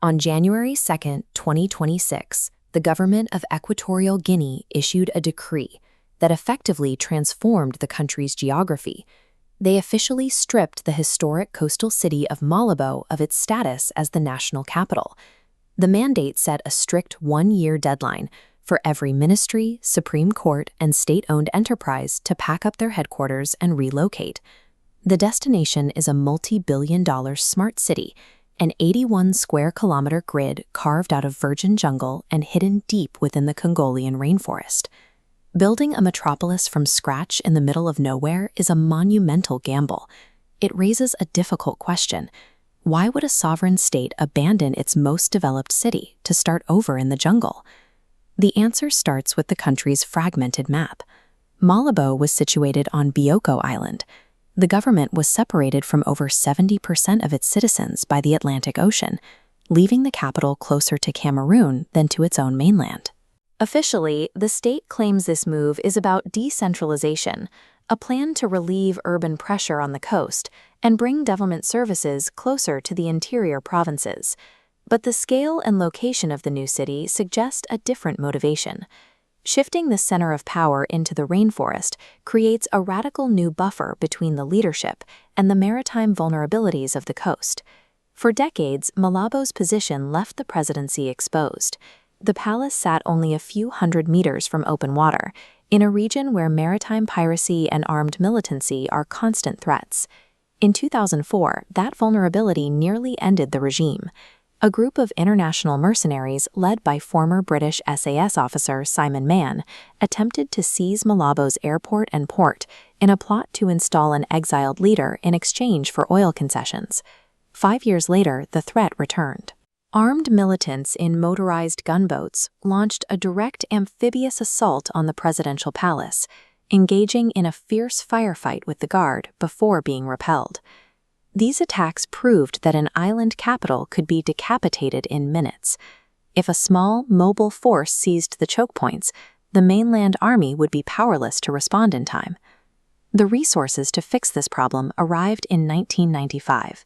On January 2, 2026, the government of Equatorial Guinea issued a decree that effectively transformed the country's geography. They officially stripped the historic coastal city of Malabo of its status as the national capital. The mandate set a strict one-year deadline for every ministry, Supreme Court, and state-owned enterprise to pack up their headquarters and relocate. The destination is a multi-billion-dollar smart city, an 81-square-kilometer grid carved out of virgin jungle and hidden deep within the Congolian rainforest. Building a metropolis from scratch in the middle of nowhere is a monumental gamble. It raises a difficult question. Why would a sovereign state abandon its most developed city to start over in the jungle? The answer starts with the country's fragmented map. Malabo was situated on Bioko Island. The government was separated from over 70% of its citizens by the Atlantic Ocean, leaving the capital closer to Cameroon than to its own mainland. Officially, the state claims this move is about decentralization, a plan to relieve urban pressure on the coast and bring government services closer to the interior provinces. But the scale and location of the new city suggest a different motivation. Shifting the center of power into the rainforest creates a radical new buffer between the leadership and the maritime vulnerabilities of the coast. For decades, Malabo's position left the presidency exposed. The palace sat only a few hundred meters from open water, in a region where maritime piracy and armed militancy are constant threats. In 2004, that vulnerability nearly ended the regime. A group of international mercenaries led by former British SAS officer Simon Mann attempted to seize Malabo's airport and port in a plot to install an exiled leader in exchange for oil concessions. 5 years later, the threat returned. Armed militants in motorized gunboats launched a direct amphibious assault on the presidential palace, engaging in a fierce firefight with the guard before being repelled. These attacks proved that an island capital could be decapitated in minutes. If a small, mobile force seized the choke points, the mainland army would be powerless to respond in time. The resources to fix this problem arrived in 1995.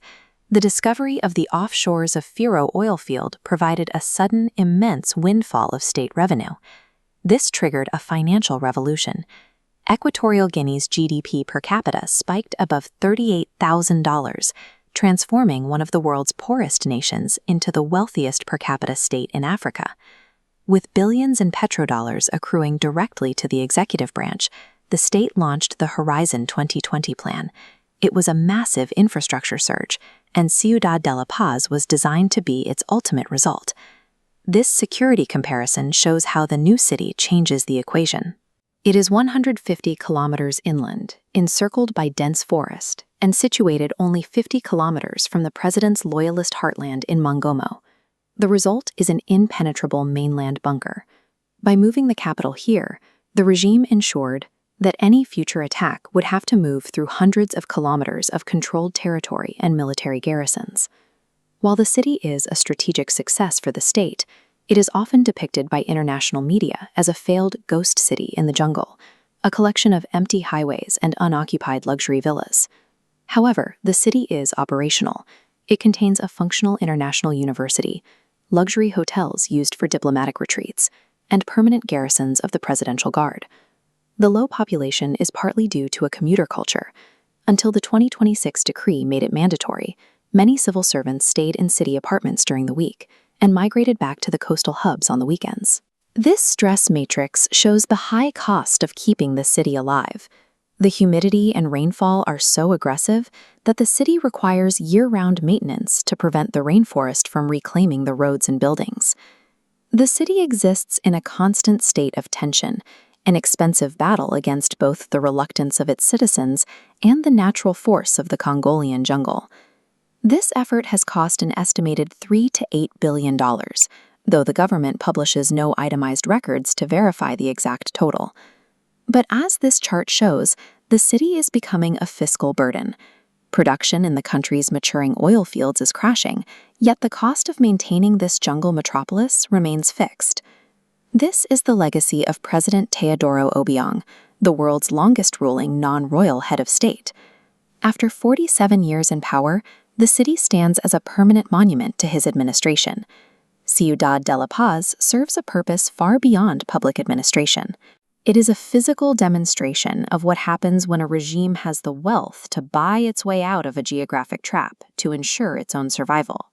The discovery of the offshores of Firo oil field provided a sudden, immense windfall of state revenue. This triggered a financial revolution. Equatorial Guinea's GDP per capita spiked above $38,000, transforming one of the world's poorest nations into the wealthiest per capita state in Africa. With billions in petrodollars accruing directly to the executive branch, the state launched the Horizon 2020 plan. It was a massive infrastructure surge, and Ciudad de la Paz was designed to be its ultimate result. This security comparison shows how the new city changes the equation. It is 150 kilometers inland, encircled by dense forest, and situated only 50 kilometers from the president's loyalist heartland in Mongomo. The result is an impenetrable mainland bunker. By moving the capital here, the regime ensured that any future attack would have to move through hundreds of kilometers of controlled territory and military garrisons. While the city is a strategic success for the state, it is often depicted by international media as a failed ghost city in the jungle, a collection of empty highways and unoccupied luxury villas. However, the city is operational. It contains a functional international university, luxury hotels used for diplomatic retreats, and permanent garrisons of the Presidential Guard. The low population is partly due to a commuter culture. Until the 2026 decree made it mandatory, many civil servants stayed in city apartments during the week and migrated back to the coastal hubs on the weekends. This stress matrix shows the high cost of keeping the city alive. The humidity and rainfall are so aggressive that the city requires year-round maintenance to prevent the rainforest from reclaiming the roads and buildings. The city exists in a constant state of tension, an expensive battle against both the reluctance of its citizens and the natural force of the Congolian jungle. This effort has cost an estimated $3 to $8 billion, though the government publishes no itemized records to verify the exact total. But as this chart shows, the city is becoming a fiscal burden. Production in the country's maturing oil fields is crashing, yet the cost of maintaining this jungle metropolis remains fixed. This is the legacy of President Teodoro Obiang, the world's longest-ruling non-royal head of state. After 47 years in power, The city stands as a permanent monument to his administration. Ciudad de la Paz serves a purpose far beyond public administration. It is a physical demonstration of what happens when a regime has the wealth to buy its way out of a geographic trap to ensure its own survival.